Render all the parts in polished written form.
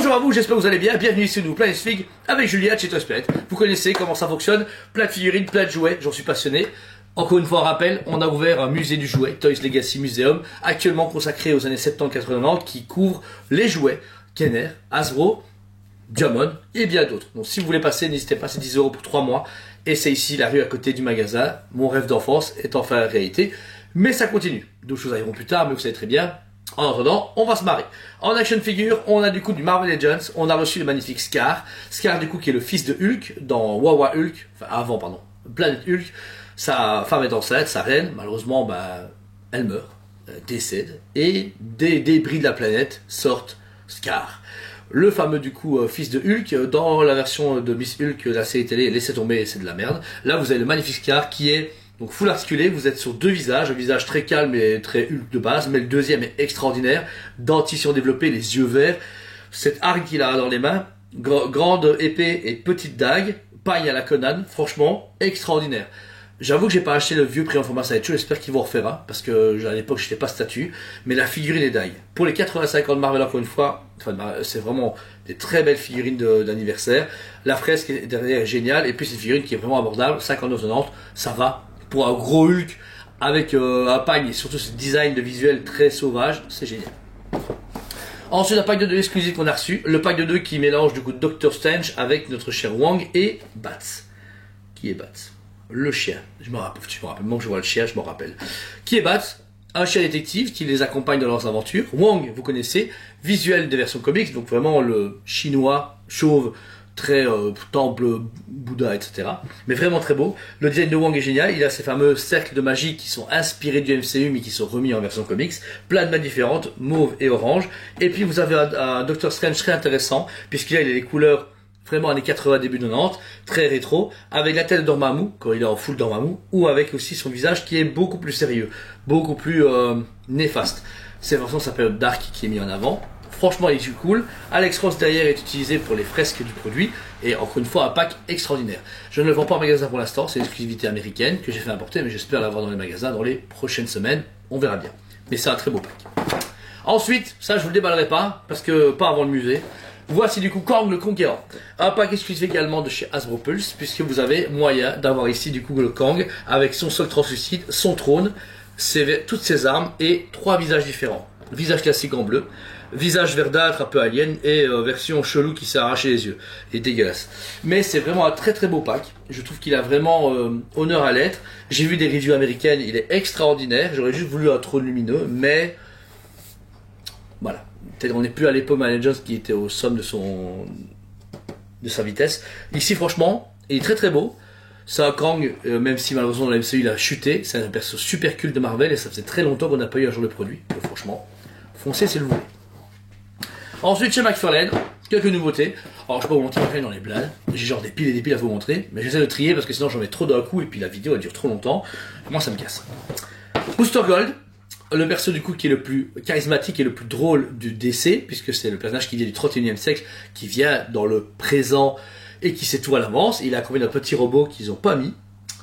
Bonjour à vous, j'espère que vous allez bien, bienvenue ici nous Planet Fig avec Julia de chez Toys Planet. Vous connaissez comment ça fonctionne, plein de figurines, plein de jouets, j'en suis passionné. Encore une fois un rappel, on a ouvert un musée du jouet, Toys Legacy Museum, actuellement consacré aux années 70-80 qui couvre les jouets Kenner, Hasbro, Diamond et bien d'autres. Donc si vous voulez passer, n'hésitez pas, c'est 10 € pour 3 mois et c'est ici la rue à côté du magasin. Mon rêve d'enfance est enfin réalité, mais ça continue. D'autres choses arriveront plus tard, mais vous savez très bien. En attendant, on va se marrer. En action figure, on a du coup du Marvel Legends, on a reçu le magnifique Scar. Scar du coup qui est le fils de Hulk dans Wawa Hulk, enfin avant pardon, Planet Hulk. Sa femme est enceinte, sa reine, malheureusement elle meurt, décède, et des débris de la planète sortent Scar. Le fameux du coup fils de Hulk, dans la version de Miss Hulk, la série télé, laissez tomber, c'est de la merde. Là vous avez le magnifique Scar qui est donc full articulé, vous êtes sur deux visages, un visage très calme et très Hulk de base, mais le deuxième est extraordinaire, dentition développée, les yeux verts, cette arme qu'il a dans les mains, grande épée et petite dague, paille à la Conan, franchement extraordinaire. J'avoue que j'ai pas acheté le vieux prix en format Sideshow, j'espère qu'ils vont refaire un, parce que à l'époque j'étais pas statut, mais la figurine est dingue. Pour les 85 ans de Marvel encore une fois, c'est vraiment des très belles figurines d'anniversaire, la fresque derrière est géniale, et puis c'est une figurine qui est vraiment abordable, 59,90, ça va. Pour un gros Hulk avec un pagne et surtout ce design de visuel très sauvage, c'est génial. Ensuite, un pack de 2 exclusif qu'on a reçu. Le pack de 2 qui mélange du coup Doctor Strange avec notre cher Wong et Bats. Qui est Bats? Le chien. Je me rappelle, même que je vois le chien, je me rappelle. Qui est Bats? Un chien détective qui les accompagne dans leurs aventures. Wong, vous connaissez, visuel des versions comics, donc vraiment le chinois chauve, très temple, Bouddha, etc. Mais vraiment très beau. Le design de Wong est génial. Il a ces fameux cercles de magie qui sont inspirés du MCU mais qui sont remis en version comics. Plein de mains différentes, mauve et orange. Et puis vous avez un Doctor Strange très intéressant puisqu'il a les couleurs vraiment années 80, début 90, très rétro, avec la tête de Dormammu, quand il est en full Dormammu, ou avec aussi son visage qui est beaucoup plus sérieux, beaucoup plus néfaste. C'est vraiment sa période dark qui est mise en avant. Franchement, il est cool. Alex Ross derrière est utilisé pour les fresques du produit. Et encore une fois, un pack extraordinaire. Je ne le vends pas en magasin pour l'instant. C'est une exclusivité américaine que j'ai fait importer. Mais j'espère l'avoir dans les magasins dans les prochaines semaines. On verra bien. Mais c'est un très beau pack. Ensuite, ça je vous le déballerai pas. Parce que pas avant le musée. Voici du coup Kang le Conquérant. Un pack exclusif également de chez Hasbro Pulse. Puisque vous avez moyen d'avoir ici du coup le Kang. Avec son socle translucide, son trône, toutes ses armes et 3 visages différents. Visage classique en bleu. Visage verdâtre, un peu alien, et version chelou qui s'est arraché les yeux. Il est dégueulasse. Mais c'est vraiment un très très beau pack. Je trouve qu'il a vraiment honneur à l'être. J'ai vu des reviews américaines, il est extraordinaire. J'aurais juste voulu un trône lumineux, mais voilà. On n'est plus à l'époque Legends qui était au somme de sa vitesse. Ici, franchement, il est très très beau. C'est un Kang, même si malheureusement dans la MCU il a chuté. C'est un perso super culte de Marvel et ça faisait très longtemps qu'on n'a pas eu un jour de produit. Donc, franchement, foncez si vous voulez. Ensuite, chez McFarlane, quelques nouveautés. Alors, je peux vous montrer dans les blagues. J'ai genre des piles et des piles à vous montrer. Mais j'essaie de trier parce que sinon j'en mets trop d'un coup et puis la vidéo elle dure trop longtemps. Moi, ça me casse. Booster Gold, le perso du coup qui est le plus charismatique et le plus drôle du DC, puisque c'est le personnage qui vient du 31e siècle, qui vient dans le présent et qui sait tout à l'avance. Il a accompagné d'un petit robot qu'ils n'ont pas mis.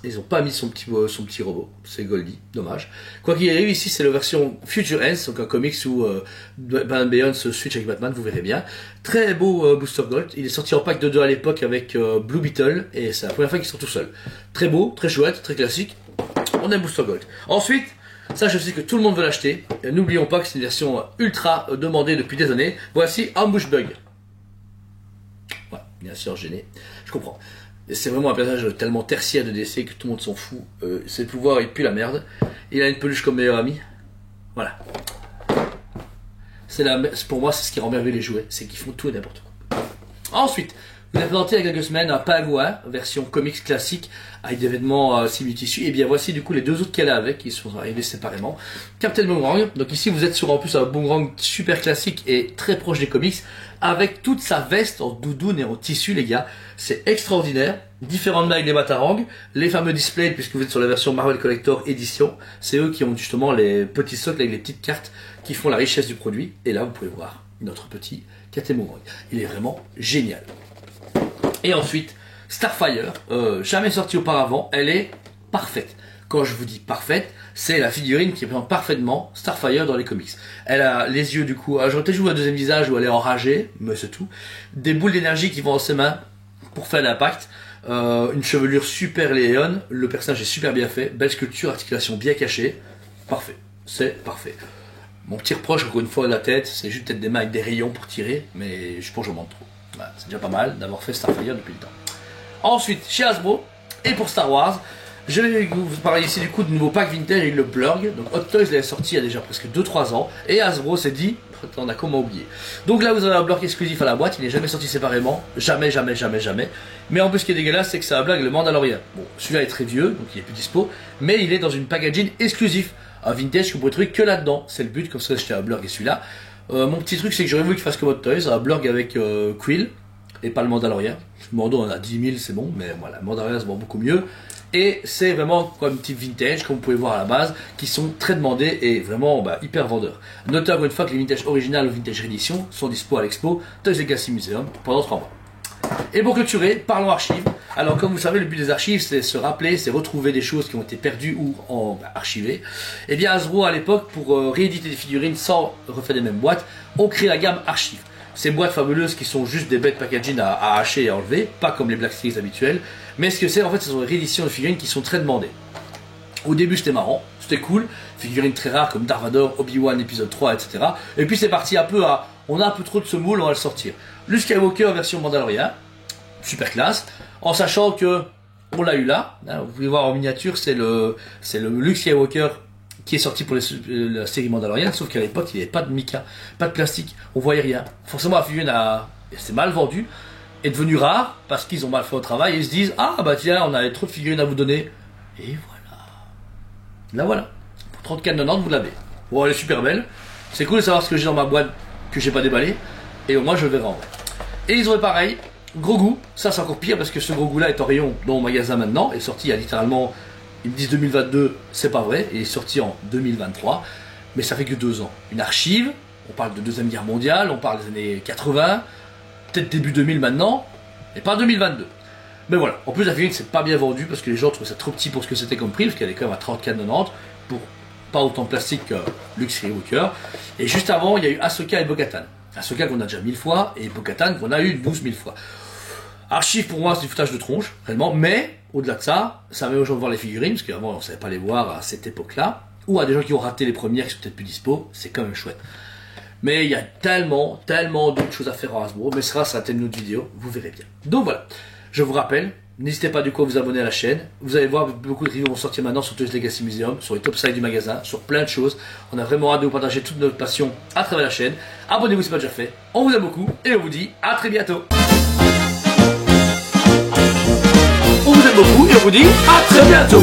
Ils n'ont pas mis son petit robot, c'est Goldie, dommage. Quoi qu'il y ait eu ici, c'est la version Future Ends, donc un comics où Batman Beyond se switch avec Batman, vous verrez bien. Très beau Booster Gold, il est sorti en pack de 2 à l'époque avec Blue Beetle, et c'est la première fois qu'il sort tout seul. Très beau, très chouette, très classique, on aime Booster Gold. Ensuite, ça je sais que tout le monde veut l'acheter, n'oublions pas que c'est une version ultra demandée depuis des années. Voici Ambush Bug. Ouais, bien sûr, gêné, je comprends. C'est vraiment un personnage tellement tertiaire de DC que tout le monde s'en fout. Ses pouvoirs, il pue la merde. Il a une peluche comme meilleur ami. Voilà. Pour moi, c'est ce qui rend merveilleux les jouets. C'est qu'ils font tout et n'importe quoi. Ensuite, vous avez présenté il y a quelques semaines un pingouin, version comics classique, avec des vêtements simili-tissus. Et bien voici du coup les 2 autres qu'elle a avec, qui sont arrivés séparément. Captain Boomerang. Donc ici, vous êtes sur en plus un Boomerang super classique et très proche des comics, avec toute sa veste en doudoune et en tissu, les gars. C'est extraordinaire. Différentes mailles des Batarang, les fameux displays, puisque vous êtes sur la version Marvel Collector Edition. C'est eux qui ont justement les petits socles avec les petites cartes qui font la richesse du produit. Et là, vous pouvez voir notre petit Captain Boomerang. Il est vraiment génial. Et ensuite, Starfire, jamais sortie auparavant, elle est parfaite. Quand je vous dis parfaite, c'est la figurine qui représente parfaitement Starfire dans les comics. Elle a les yeux du coup, j'aurais peut-être joué un deuxième visage où elle est enragée, mais c'est tout. Des boules d'énergie qui vont dans ses mains pour faire l'impact. Une chevelure super Léon, le personnage est super bien fait, belle sculpture, articulation bien cachée. Parfait, c'est parfait. Mon petit reproche, encore une fois, la tête, c'est juste peut-être des mains avec des rayons pour tirer, mais je pense que je monte trop. Voilà, c'est déjà pas mal d'avoir fait Starfire depuis le temps. Ensuite, chez Hasbro, et pour Star Wars, je vais vous parler ici du coup de nouveau pack vintage avec le Blurg. Donc Hot Toys l'avait sorti il y a déjà presque 2-3 ans, et Hasbro s'est dit, on a comment oublier. Donc là vous avez un Blurg exclusif à la boîte, il n'est jamais sorti séparément, jamais. Mais en plus ce qui est dégueulasse, c'est que c'est un Blurg le Mandalorian. Bon, celui-là est très vieux, donc il est plus dispo, mais il est dans une packaging exclusif. Un vintage que vous pouvez trouver que là-dedans, c'est le but, comme ça j'étais un Blurg et celui-là. Mon petit truc c'est que j'aurais voulu qu'il fasse comme Hot Toys, un Blurg avec Quill, et pas le Mandalorian. Le Mando on a 10 000 c'est bon, mais voilà, le Mandalorian se vend beaucoup mieux. Et c'est vraiment comme type vintage, comme vous pouvez voir à la base, qui sont très demandés et vraiment hyper vendeurs. Notez encore une fois que les vintage originales ou vintage rééditions sont dispo à l'expo Toys Legacy Museum pendant 3 mois. Et pour clôturer, parlons archives. Alors comme vous savez, le but des archives, c'est se rappeler, c'est retrouver des choses qui ont été perdues ou archivées. Et bien Hasbro à l'époque, pour rééditer des figurines sans refaire les mêmes boîtes, ont créé la gamme archives. Ces boîtes fabuleuses qui sont juste des bêtes packaging à hacher et à enlever, pas comme les Black Series habituels. Mais ce que c'est, en fait, ce sont des rééditions de figurines qui sont très demandées. Au début, c'était marrant, c'était cool. Figurines très rares comme Darth Vader, Obi-Wan, épisode 3, etc. Et puis c'est parti un peu à, on a un peu trop de ce moule, on va le sortir. Luke Skywalker version Mandalorian, super classe. En sachant que, on l'a eu là, hein, vous pouvez voir en miniature, c'est le Luke Skywalker qui est sorti pour la série Mandalorian, sauf qu'à l'époque il n'y avait pas de mica, pas de plastique, on voyait rien. Forcément la figurine c'est mal vendu, est devenue rare parce qu'ils ont mal fait au travail et ils se disent ah bah tiens on avait trop de figurines à vous donner et voilà. Là voilà, pour 34,90 vous l'avez. Bon elle est super belle, c'est cool de savoir ce que j'ai dans ma boîte que j'ai pas déballé et au moins je le verrai en vrai. Et ils ont pareil, Grogu, ça c'est encore pire parce que ce Grogu là est en rayon dans mon magasin maintenant, est sorti il y a littéralement. Ils me disent 2022, c'est pas vrai, il est sorti en 2023, mais ça fait que 2 ans. Une archive, on parle de Deuxième Guerre mondiale, on parle des années 80, peut-être début 2000 maintenant, et pas 2022. Mais voilà, en plus la figurine c'est pas bien vendu parce que les gens trouvent ça trop petit pour ce que c'était comme prix, parce qu'elle est quand même à 34,90 pour pas autant de plastique que Luke Skywalker. Et juste avant, il y a eu Ahsoka et Bo-Katan. Ahsoka qu'on a déjà 1000 fois, et Bo-Katan qu'on a eu 12 000 fois. Archive pour moi c'est du foutage de tronche, réellement, mais au-delà de ça, ça met aux gens de voir les figurines, parce qu'avant on ne savait pas les voir à cette époque-là, ou à des gens qui ont raté les premières qui sont peut-être plus dispo, c'est quand même chouette. Mais il y a tellement d'autres choses à faire en Hasbro, mais ça sera une autre vidéo, vous verrez bien. Donc voilà, je vous rappelle, n'hésitez pas du coup à vous abonner à la chaîne, vous allez voir beaucoup de reviews vont sortir maintenant sur Toys Legacy Museum, sur les top sites du magasin, sur plein de choses. On a vraiment hâte de vous partager toute notre passion à travers la chaîne. Abonnez-vous si ce n'est pas déjà fait, on vous aime beaucoup, et on vous dit à très bientôt. On vous aime beaucoup et on vous dit à très bientôt.